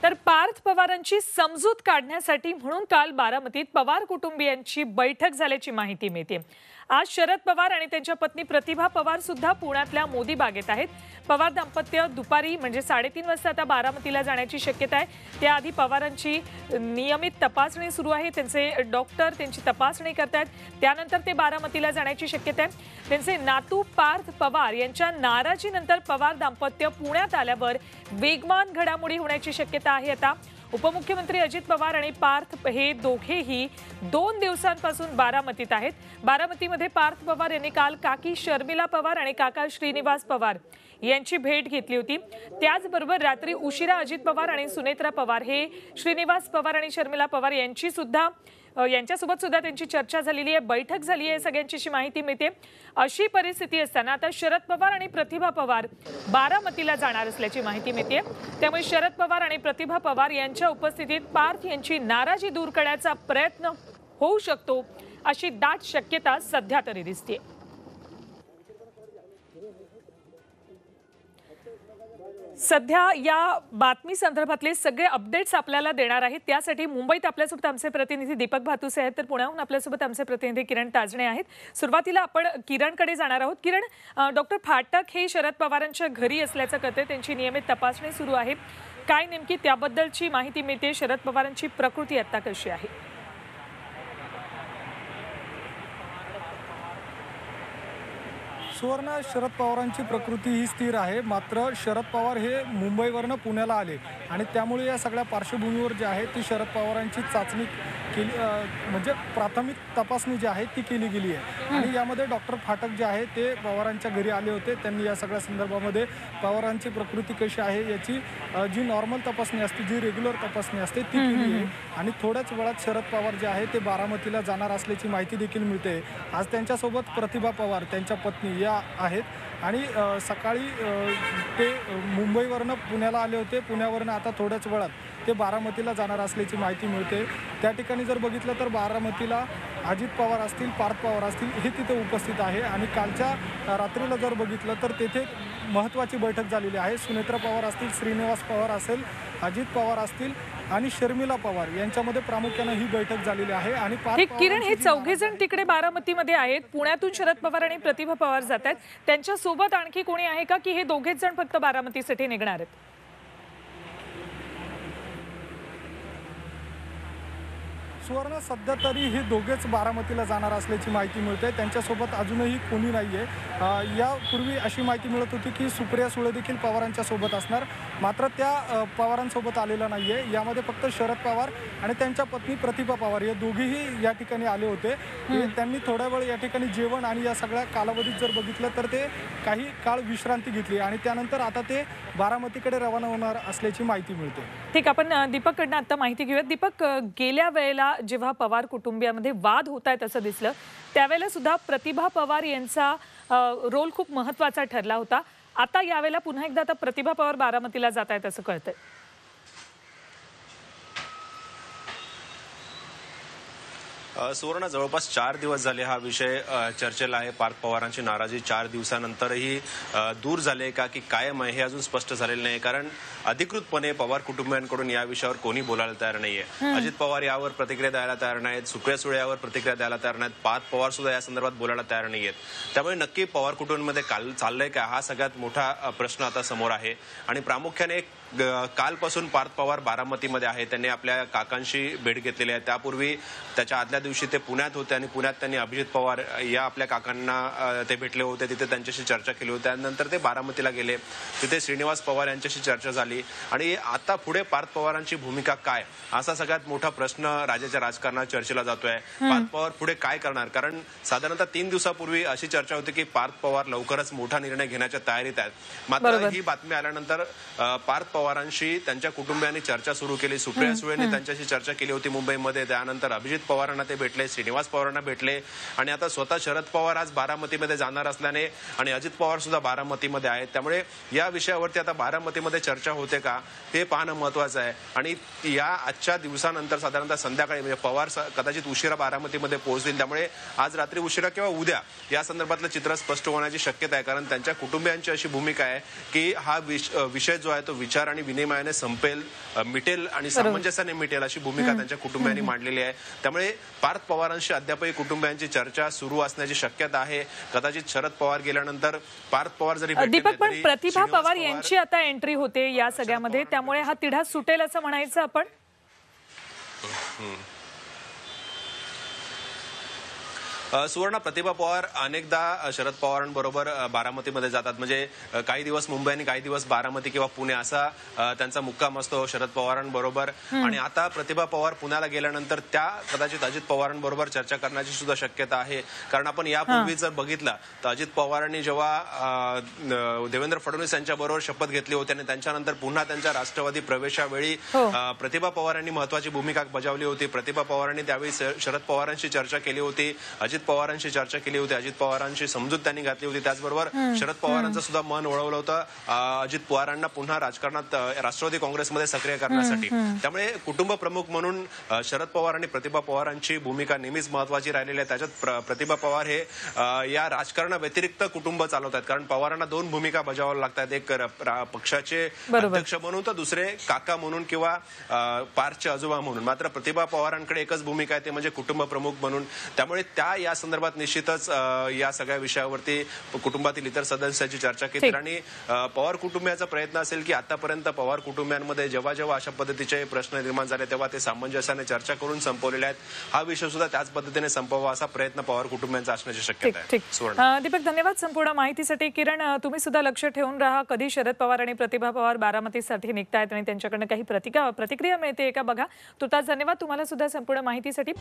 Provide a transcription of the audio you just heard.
तर पार्थ पवारांची समजूत काढण्यासाठी म्हणून काल बारामतीत पवार कुटुंबियांची बैठक झाल्याची माहिती मिळते। आज शरद पवार आणि त्यांच्या पत्नी प्रतिभा पवार सुद्धा पुण्यातल्या मोदी बागेत आहेत। पवार दाम्पत्य दुपारी म्हणजे 3:30 वाजता आता बारामतीला जाण्याची शक्यता आहे। त्याआधी पवारांची नियमित तपासणी सुरू आहे। त्यांचे डॉक्टर त्यांची तपासणी करतात, त्यानंतर ते बारामतीला जाण्याची शक्यता आहे। त्यांचे नातू पार्थ पवार यांच्या नाराजीनंतर पवार दाम्पत्य पुण्यात आल्यावर वेगवान घडामोडी होण्याची शक्यता आहे। आता उपमुख्यमंत्री अजित पवार आणि पार्थ हे दोघेही 2 दिवसांपासून बारामतीत आहेत। बारामतीमध्ये पार्थ पवार यांनी काल काकी शर्मिला पवार आणि काका श्रीनिवास पवार यांची भेट घेतली होती। त्याचबरोबर रात्री उशिरा अजित पवार आणि सुनेत्रा पवार हे श्रीनिवास पवार आणि शर्मिला पवार यांच्यासोबत सुद्धा त्यांची चर्चा झालेली आहे, बैठक झाली आहे, सगळ्यांची अशी माहिती मिळते। अशी परिस्थिती असताना आता शरद पवार आणि प्रतिभा पवार बारामतीला जाणार असल्याची माहिती मिळते। त्यामुळे शरद पवार आणि प्रतिभा पवार यांच्या उपस्थितीत पार्थ यांची नाराजी दूर करण्याचा प्रयत्न होऊ शकतो अशी दाट शक्यता सध्या तरी दिसते। सध्या या बातमी संदर्भातले सगळे अपडेट्स आपल्याला देणार आहेत। त्यासाठी मुंबईत आपल्यासोबत आमचे प्रतिनिधी दीपक भातुसे आहेत, तर पुण्याहून आपल्यासोबत आमचे प्रतिनिधी किरण ताजणे आहेत। सुरुवातीला आपण किरणकडे जाणार आहोत। किरण, डॉक्टर फाटक हे शरद पवारांच्या घरी असल्याचं कळते, त्यांची नियमित तपासणी सुरू आहे। काय नेमकी त्याबद्दलची माहिती मिळते? शरद पवारांची प्रकृती आता कशी आहे? सुवर्ण, शरद पवारांची प्रकृती ही स्थिर आहे। मात्र शरद पवार हे मुंबईवरनं पुण्याला आले आणि त्यामुळे या सगळ्या पार्श्वभूमीवर जे आहे ती शरद पवारांची चाचणी केली, म्हणजे प्राथमिक तपासणी जी आहे ती केली गेली आहे। आणि यामध्ये डॉक्टर फाटक जे आहे ते पवारांच्या घरी आले होते। त्यांनी या सगळ्या संदर्भामध्ये पवारांची प्रकृती कशी आहे याची जी नॉर्मल तपासणी असते, जी रेग्युलर तपासणी असते ती केली आहे। आणि थोड्याच वेळात शरद पवार जे आहे ते बारामतीला जाणार असल्याची माहिती देखील मिळते। आज त्यांच्यासोबत प्रतिभा पवार त्यांच्या पत्नी या आहेत आणि सकाळी ते मुंबईवरनं पुण्याला आले होते। पुण्यावरनं आता थोड्याच वेळात ते बारामतीला जाणार असल्याची माहिती मिळते। त्या ठिकाणी जर बघितलं तर बारामतीला अजित पवार असतील, पार्थ पवार असतील हे तिथे उपस्थित आहे। आणि कालच्या रात्रीला जर बघितलं तर तेथे महत्त्वाची बैठक झालेली आहे। सुनेत्रा पवार असतील, श्रीनिवास पवार असेल, अजित पवार असतील आणि शर्मिला पवार यांच्यामध्ये प्रामुख्याने ही बैठक झालेली आहे। आणि किरण, हे चौघे जण तिकडे बारामतीमध्ये आहेत। पुण्यातून शरद पवार आणि प्रतिभा पवार जात आहेत, त्यांच्या सोबत आणखी कोणी आहे का, की हे दोघेच जण फक्त बारामतीसाठी निघणार आहेत? सुवर्ण, सध्या तरी हे दोघेच बारामतीला जाणार असल्याची माहिती मिळते। त्यांच्यासोबत अजूनही कोणी नाही आहे। यापूर्वी अशी माहिती मिळत होती की सुप्रिया सुळे देखील पवारांच्या सोबत असणार, मात्र त्या पवारांसोबत आलेला नाही आहे। यामध्ये फक्त शरद पवार आणि त्यांच्या पत्नी प्रतिभा पवार हे दोघेही या ठिकाणी आले होते। त्यांनी थोड्या वेळ या ठिकाणी जेवण आणि या सगळ्या कालावधीत जर बघितलं तर ते काही काळ विश्रांती घेतली आणि त्यानंतर आता ते बारामतीकडे रवाना होणार असल्याची माहिती मिळते। ठीक, आपण दीपककडनं आता माहिती घेऊयात। दीपक, गेल्या वेळेला जेव्हा पवार कुटुंबियामध्ये वाद होत आहेत असं दिसलं, त्यावेळेला सुद्धा प्रतिभा पवार यांचा रोल खूप महत्त्वाचा ठरला होता। आता यावेळेला पुन्हा एकदा आता प्रतिभा पवार बारामतीला जात आहेत असं कळतंय। सुवर्ण, जवळपास 4 दिवस झाले हा विषय चर्चेला आहे। पार्थ पवारांची नाराजी 4 दिवसानंतरही दूर झाले का की कायम आहे हे अजून स्पष्ट झालेलं नाही, कारण अधिकृतपणे पवार कुटुंबियांकडून या विषयावर कोणी बोलायला तयार नाहीये। अजित पवार यावर प्रतिक्रिया द्यायला तयार नाहीत, सुप्रिया सुळे यावर प्रतिक्रिया द्यायला तयार नाहीत, पार्थ पवार सुद्धा या संदर्भात बोलायला तयार नाहीयेत। त्यामुळे नक्की पवार कुटुंबामध्ये चाललंय का हा सगळ्यात मोठा प्रश्न आता समोर आहे। आणि प्रामुख्याने कालपासून पार्थ पवार बारामतीमध्ये आहे। त्यांनी आपल्या काकांशी भेट घेतलेली आहे। त्यापूर्वी त्याच्या आदल्या दिवशी ते पुण्यात होते आणि पुण्यात त्यांनी अभिजित पवार या आपल्या काकांना ते भेटले होते, तिथे त्यांच्याशी चर्चा केली होती। त्यानंतर ते बारामतीला गेले, तिथे श्रीनिवास पवार यांच्याशी चर्चा झाली। आणि आता पुढे पार्थ पवारांची भूमिका काय असा सगळ्यात मोठा प्रश्न राज्याच्या राजकारणात चर्चेला जातोय। पार्थ पवार पुढे काय करणार, कारण साधारणतः 3 दिवसापूर्वी अशी चर्चा होती की पार्थ पवार लवकरच मोठा निर्णय घेण्याच्या तयारीत आहेत। मात्र ही बातमी आल्यानंतर पार्थ पवारांशी त्यांच्या कुटुंबियांनी चर्चा सुरू केली। सुप्रिया सुळेंनी त्यांच्याशी चर्चा केली होती मुंबईमध्ये। त्यानंतर अभिजित पवारांना ते भेटले, श्रीनिवास पवारांना भेटले आणि आता स्वतः शरद पवार आज बारामतीमध्ये जाणार असल्याने आणि अजित पवार सुद्धा बारामतीमध्ये आहेत, त्यामुळे या विषयावरती आता बारामतीमध्ये चर्चा होते का हे पाहणं महत्वाचं आहे. आणि या आजच्या दिवसानंतर साधारणतः संध्याकाळी म्हणजे पवार कदाचित उशिरा बारामतीमध्ये पोहोचतील, त्यामुळे आज रात्री उशिरा किंवा उद्या या संदर्भातलं चित्र स्पष्ट होण्याची शक्यता आहे. कारण त्यांच्या कुटुंबियांची अशी भूमिका आहे की हा विषय जो आहे तो विचार आणि विनिमयाने संपेल, मिटेल आणि सामंजस्याने मिटेल अशी भूमिका त्यांच्या कुटुंबियांनी मांडलेली आहे. त्यामुळे पार्थ पवारांशी अद्यापही कुटुंबियांची चर्चा सुरू असण्याची शक्यता आहे. कदाचित शरद पवार गेल्यानंतर पार्थ पवार जरी दीपक, पण प्रतिभा पवार यांची आता एंट्री होते या सगळ्यामध्ये, त्यामुळे हा तिढा सुटेल असं म्हणायचं आपण. सुवर्ण, प्रतिभा पवार अनेकदा शरद पवारांबरोबर बारामतीमध्ये जातात. म्हणजे काही दिवस मुंबई आणि काही दिवस बारामती किंवा पुणे असा त्यांचा मुक्काम असतो शरद पवारांबरोबर. आणि आता प्रतिभा पवार पुण्याला गेल्यानंतर त्या कदाचित अजित पवारांबरोबर चर्चा करण्याची सुद्धा शक्यता आहे. कारण आपण यापूर्वी जर बघितलं तर अजित पवारांनी जेव्हा देवेंद्र फडणवीस यांच्याबरोबर शपथ घेतली होती आणि त्यांच्यानंतर पुन्हा त्यांच्या राष्ट्रवादी प्रवेशावेळी प्रतिभा पवारांनी महत्वाची भूमिका बजावली होती. प्रतिभा पवारांनी त्यावेळी शरद पवारांशी चर्चा केली होती, अजित पवारांशी चर्चा केली होती, अजित पवारांशी समजूत त्यांनी घातली होती. त्याचबरोबर शरद पवारांचं सुद्धा मन वळवलं होतं अजित पवारांना पुन्हा राजकारणात राष्ट्रवादी काँग्रेसमध्ये सक्रिय करण्यासाठी. त्यामुळे कुटुंब प्रमुख म्हणून शरद पवार आणि प्रतिभा पवारांची भूमिका नेहमीच महत्वाची राहिलेली आहे. त्याच्यात प्रतिभा पवार हे या राजकारणाव्यतिरिक्त कुटुंब चालवतात. कारण पवारांना दोन भूमिका बजावाव्या लागतात, एक पक्षाचे अध्यक्ष म्हणून तर दुसरे काका म्हणून किंवा पारचे आजोबा म्हणून. मात्र प्रतिभा पवारांकडे एकच भूमिका आहे, ते म्हणजे कुटुंब प्रमुख म्हणून. त्यामुळे त्या या संदर्भात निश्चितच या सगळ्या विषयावरती कुटुंबातील इतर सदस्यांची चर्चा केली. आणि पवार कुटुंबियाचा प्रयत्न असेल की आतापर्यंत पवार कुटुंबियांमध्ये जेव्हा जेव्हा अशा पद्धतीचे प्रश्न निर्माण झाले तेव्हा ते सामंजस्याने चर्चा करून संपवलेले आहेत. हा विषय सुद्धा त्याच पद्धतीने संपवा असा प्रयत्न पवार कुटुंबियांचा असण्याची शक्यता आहे. दीपक, धन्यवाद संपूर्ण माहितीसाठी. किरण, तुम्ही सुद्धा लक्ष ठेवून राहा, कधी शरद पवार आणि प्रतिभा पवार बारामतीसाठी निघतायत आणि त्यांच्याकडनं काही प्रतिक्रिया मिळते का बघा. तुर्तास धन्यवाद तुम्हाला सुद्धा संपूर्ण माहितीसाठी.